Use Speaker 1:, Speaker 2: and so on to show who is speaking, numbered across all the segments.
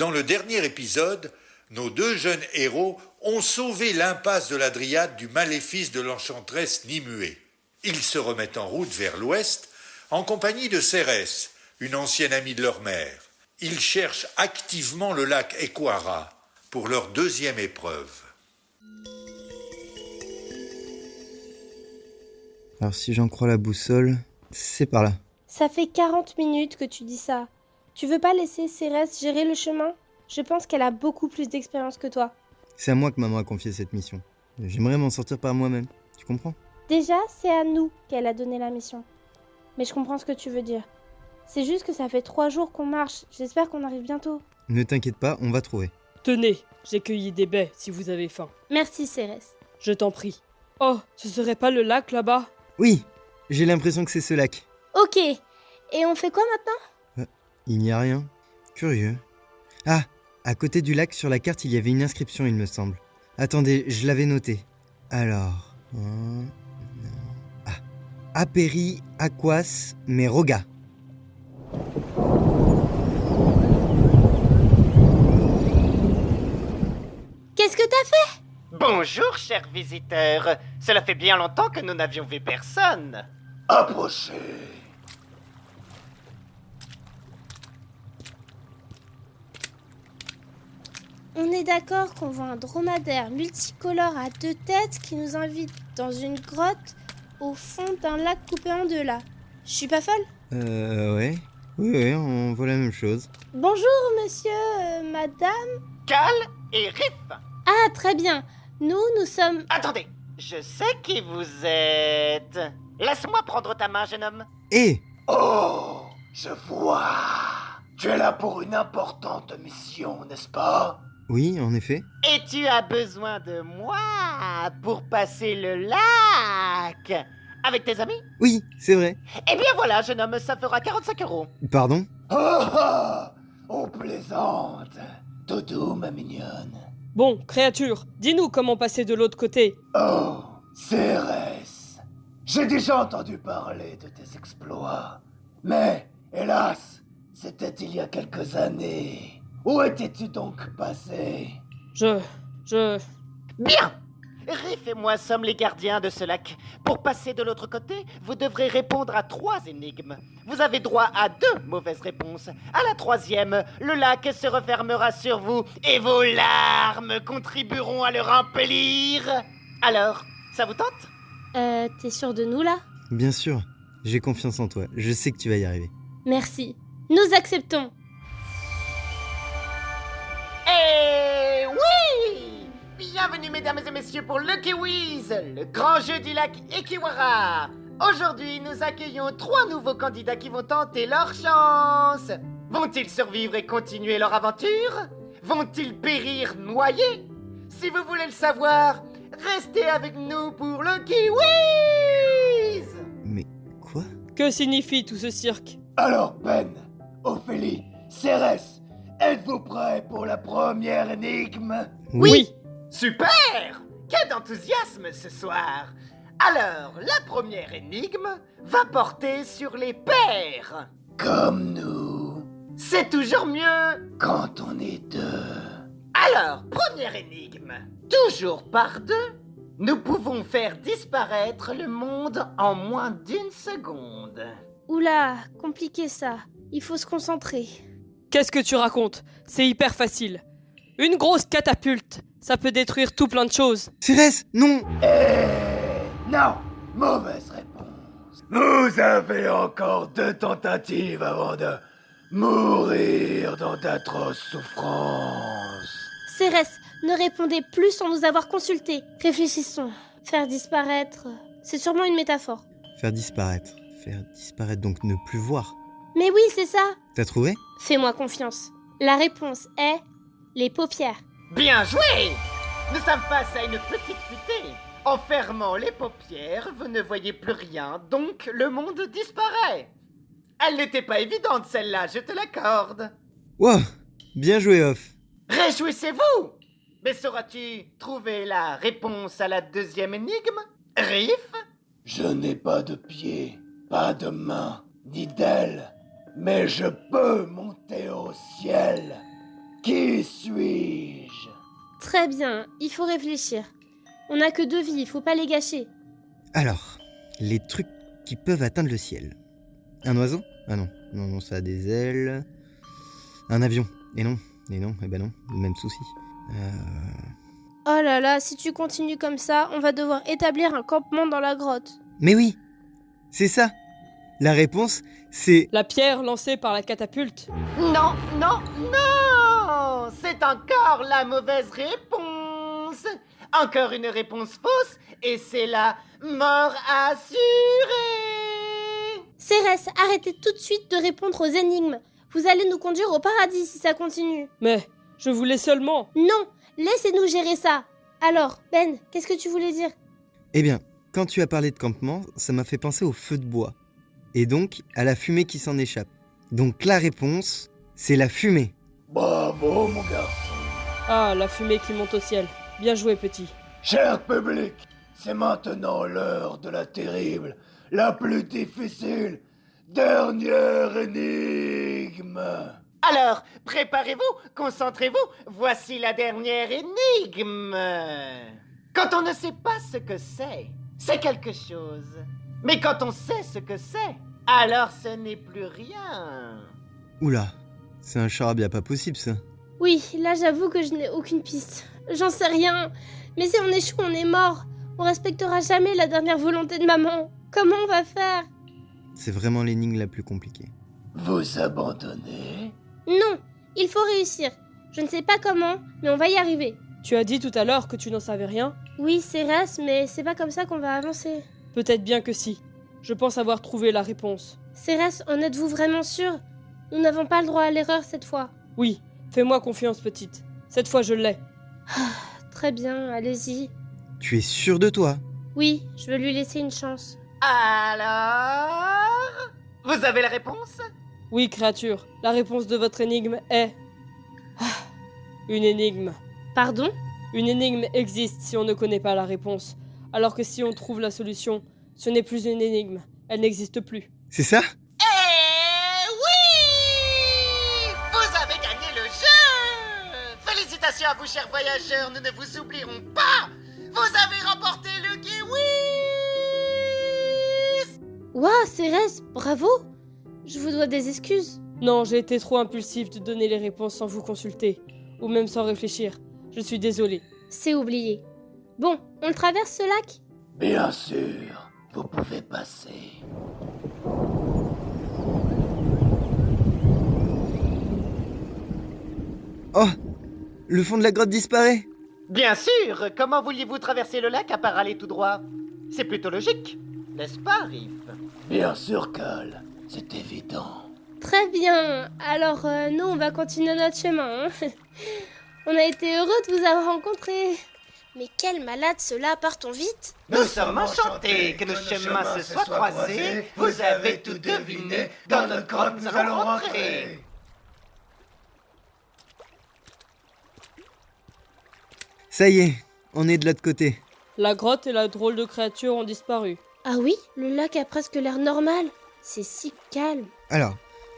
Speaker 1: Dans le dernier épisode, nos deux jeunes héros ont sauvé l'impasse de l'Adriate du maléfice de l'enchanteresse Nimue. Ils se remettent en route vers l'ouest en compagnie de Cérès, une ancienne amie de leur mère. Ils cherchent activement le lac Equara pour leur deuxième épreuve.
Speaker 2: Alors si j'en crois la boussole, c'est par là.
Speaker 3: Ça fait 40 minutes que tu dis ça. Tu veux pas laisser Cérès gérer le chemin ? Je pense qu'elle a beaucoup plus d'expérience que toi.
Speaker 2: C'est à moi que maman a confié cette mission. J'aimerais m'en sortir par moi-même, tu comprends ?
Speaker 3: Déjà, c'est à nous qu'elle a donné la mission. Mais je comprends ce que tu veux dire. C'est juste que ça fait 3 jours qu'on marche. J'espère qu'on arrive bientôt.
Speaker 2: Ne t'inquiète pas, on va trouver.
Speaker 4: Tenez, j'ai cueilli des baies si vous avez faim.
Speaker 3: Merci Cérès.
Speaker 4: Je t'en prie. Oh, ce serait pas le lac là-bas ?
Speaker 2: Oui, j'ai l'impression que c'est ce lac.
Speaker 3: Ok, et on fait quoi maintenant ?
Speaker 2: Il n'y a rien. Curieux. Ah, à côté du lac, sur la carte, il y avait une inscription, il me semble. Attendez, je l'avais noté. Alors... Aperi Aquas Meroga.
Speaker 3: Qu'est-ce que t'as fait ?
Speaker 5: Bonjour, chers visiteurs. Cela fait bien longtemps que nous n'avions vu personne.
Speaker 6: Approchez.
Speaker 3: On est d'accord qu'on voit un dromadaire multicolore à 2 têtes qui nous invite dans une grotte au fond d'un lac coupé en deux là. Je suis pas folle ?
Speaker 2: Ouais. Oui, on voit la même chose.
Speaker 3: Bonjour monsieur, madame.
Speaker 5: Cal et Riff.
Speaker 3: Ah très bien, nous sommes...
Speaker 5: Attendez, je sais qui vous êtes. Laisse-moi prendre ta main, jeune homme.
Speaker 2: Hé,
Speaker 6: Oh, je vois. Tu es là pour une importante mission, n'est-ce pas?
Speaker 2: oui, en effet.
Speaker 5: Et tu as besoin de moi pour passer le lac. Avec tes amis?
Speaker 2: Oui, c'est vrai.
Speaker 5: Eh bien voilà, jeune homme, ça fera 45 €.
Speaker 2: Pardon ?
Speaker 6: Ah, on plaisante. Doudou, ma mignonne.
Speaker 4: Bon, créature, dis-nous comment passer de l'autre côté.
Speaker 6: Oh, Cérès. J'ai déjà entendu parler de tes exploits. Mais, hélas, c'était il y a quelques années. Où étais-tu donc passé?
Speaker 5: Bien! Riff et moi sommes les gardiens de ce lac. Pour passer de l'autre côté, vous devrez répondre à 3 énigmes. Vous avez droit à 2 mauvaises réponses. À la 3e, le lac se refermera sur vous et vos larmes contribueront à le remplir. Alors, ça vous tente?
Speaker 3: T'es sûr de nous là ?
Speaker 2: Bien sûr, j'ai confiance en toi. Je sais que tu vas y arriver.
Speaker 3: Merci. Nous acceptons.
Speaker 5: Eh oui! Bienvenue mesdames et messieurs pour Lucky Wiz, le grand jeu du lac Ekiwara. Aujourd'hui, nous accueillons 3 nouveaux candidats qui vont tenter leur chance. Vont-ils survivre et continuer leur aventure? Vont-ils périr noyés? Si vous voulez le savoir, restez avec nous pour Lucky Wiz!
Speaker 2: Mais quoi ?
Speaker 4: Que signifie tout ce cirque ?
Speaker 6: Alors, Ben, Ophélie, Cérès, êtes-vous prêts pour la première énigme?
Speaker 4: Oui.
Speaker 5: Super! Quel enthousiasme ce soir! Alors, la première énigme va porter sur les pères.
Speaker 6: Comme nous,
Speaker 5: C'est toujours mieux!
Speaker 6: quand on est 2.
Speaker 5: Alors, première énigme. Toujours par 2, nous pouvons faire disparaître le monde en moins d'1 seconde.
Speaker 3: Oula, compliqué ça. Il faut se concentrer.
Speaker 4: Qu'est-ce que tu racontes ? C'est hyper facile. Une grosse catapulte, ça peut détruire tout plein de choses.
Speaker 2: Cérès, non !
Speaker 6: Non, mauvaise réponse. Vous avez encore 2 tentatives avant de mourir dans d'atroces souffrances.
Speaker 3: Cérès, ne répondez plus sans nous avoir consultés. Réfléchissons. Faire disparaître, c'est sûrement une métaphore.
Speaker 2: Faire disparaître donc ne plus voir.
Speaker 3: Mais oui, c'est ça.
Speaker 2: T'as trouvé ?
Speaker 3: Fais-moi confiance. La réponse est les paupières.
Speaker 5: Bien joué! Nous sommes face à une petite futée. En fermant les paupières, vous ne voyez plus rien, donc le monde disparaît. Elle n'était pas évidente celle-là, je te l'accorde.
Speaker 2: Wow, bien joué, Off.
Speaker 5: Réjouissez-vous! Mais sauras-tu trouver la réponse à la 2e énigme? Riff?
Speaker 6: Je n'ai pas de pieds, pas de mains, ni d'ailes, mais je peux monter au ciel. Qui suis-je?
Speaker 3: Très bien, il faut réfléchir. On n'a que 2 vies, il faut pas les gâcher.
Speaker 2: Alors, les trucs qui peuvent atteindre le ciel. Un oiseau? Ah non, non, ça a des ailes. Un avion? Et non, eh ben non, le même souci.
Speaker 3: Oh là là, si tu continues comme ça, on va devoir établir un campement dans la grotte.
Speaker 2: Mais oui, c'est ça. La réponse, c'est...
Speaker 4: La pierre lancée par la catapulte.
Speaker 5: Non, non, non! C'est encore la mauvaise réponse! Encore une réponse fausse, et c'est la mort assurée!
Speaker 3: Cérès, arrêtez tout de suite de répondre aux énigmes. Vous allez nous conduire au paradis si ça continue.
Speaker 4: Mais je voulais seulement...
Speaker 3: Non, laissez-nous gérer ça. Alors, Ben, qu'est-ce que tu voulais dire?
Speaker 2: Eh bien, quand tu as parlé de campement, ça m'a fait penser au feu de bois. Et donc, à la fumée qui s'en échappe. Donc la réponse, c'est la fumée.
Speaker 6: Bravo, mon garçon.
Speaker 4: Ah, la fumée qui monte au ciel. Bien joué, petit.
Speaker 6: Cher public, c'est maintenant l'heure de la terrible, la plus difficile, dernière énigme.
Speaker 5: Alors, préparez-vous, concentrez-vous, voici la dernière énigme. Quand on ne sait pas ce que c'est quelque chose. Mais quand on sait ce que c'est, alors ce n'est plus rien.
Speaker 2: Oula, c'est un charabia pas possible ça.
Speaker 3: Oui, là j'avoue que je n'ai aucune piste. J'en sais rien. Mais si on échoue, on est mort. On respectera jamais la dernière volonté de maman. Comment on va faire?
Speaker 2: C'est vraiment l'énigme la plus compliquée.
Speaker 6: Vous abandonnez?
Speaker 3: Non, il faut réussir. Je ne sais pas comment, mais on va y arriver.
Speaker 4: Tu as dit tout à l'heure que tu n'en savais rien?
Speaker 3: Oui, Cérès, mais c'est pas comme ça qu'on va avancer.
Speaker 4: Peut-être bien que si. Je pense avoir trouvé la réponse.
Speaker 3: Cérès, en êtes-vous vraiment sûr? Nous n'avons pas le droit à l'erreur cette fois.
Speaker 4: Oui, fais-moi confiance, petite. Cette fois, je l'ai.
Speaker 3: Très bien, allez-y.
Speaker 2: Tu es sûr de toi?
Speaker 3: Oui, je veux lui laisser une chance.
Speaker 5: Alors, vous avez la réponse?
Speaker 4: Oui, créature, la réponse de votre énigme est... Une énigme.
Speaker 3: Pardon?
Speaker 4: Une énigme existe si on ne connaît pas la réponse. Alors que si on trouve la solution, ce n'est plus une énigme. Elle n'existe plus.
Speaker 2: C'est ça?
Speaker 5: Eh oui! Vous avez gagné le jeu! Félicitations à vous, chers voyageurs, nous ne vous oublierons pas! Vous avez remporté le kiwi!
Speaker 3: Ouah, Cérès, bravo! Je vous dois des excuses.
Speaker 4: Non, j'ai été trop impulsif de donner les réponses sans vous consulter. Ou même sans réfléchir. Je suis désolé.
Speaker 3: C'est oublié. Bon, on traverse ce lac?
Speaker 6: Bien sûr, vous pouvez passer.
Speaker 2: Oh! Le fond de la grotte disparaît!
Speaker 5: Bien sûr! Comment vouliez-vous traverser le lac à part aller tout droit? C'est plutôt logique, n'est-ce pas, Riff?
Speaker 6: Bien sûr, Cal, c'est évident.
Speaker 3: Très bien. Alors, nous, on va continuer notre chemin. Hein. On a été heureux de vous avoir rencontrés. Mais quel malade cela, partons vite.
Speaker 5: Nous sommes enchantés que nos chemins se soient croisés. Vous avez tout deviné. Dans notre grotte, nous allons rentrer.
Speaker 2: Ça y est, on est de l'autre côté.
Speaker 4: La grotte et la drôle de créature ont disparu.
Speaker 3: Ah oui, le lac a presque l'air normal. C'est si calme.
Speaker 2: Alors,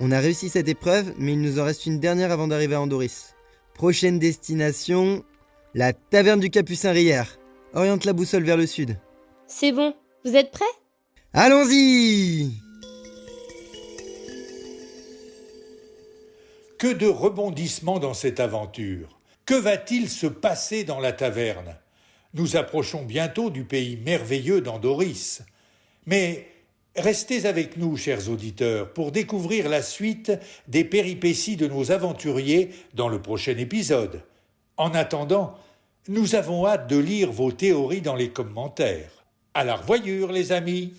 Speaker 2: on a réussi cette épreuve, mais il nous en reste une dernière avant d'arriver à Andoris. Prochaine destination, la taverne du Capucin Rière. Oriente la boussole vers le sud.
Speaker 3: C'est bon. Vous êtes prêts?
Speaker 2: Allons-y!
Speaker 1: Que de rebondissements dans cette aventure! Que va-t-il se passer dans la taverne? Nous approchons bientôt du pays merveilleux d'Andoris. Mais restez avec nous, chers auditeurs, pour découvrir la suite des péripéties de nos aventuriers dans le prochain épisode. En attendant, nous avons hâte de lire vos théories dans les commentaires. À la revoyure, les amis!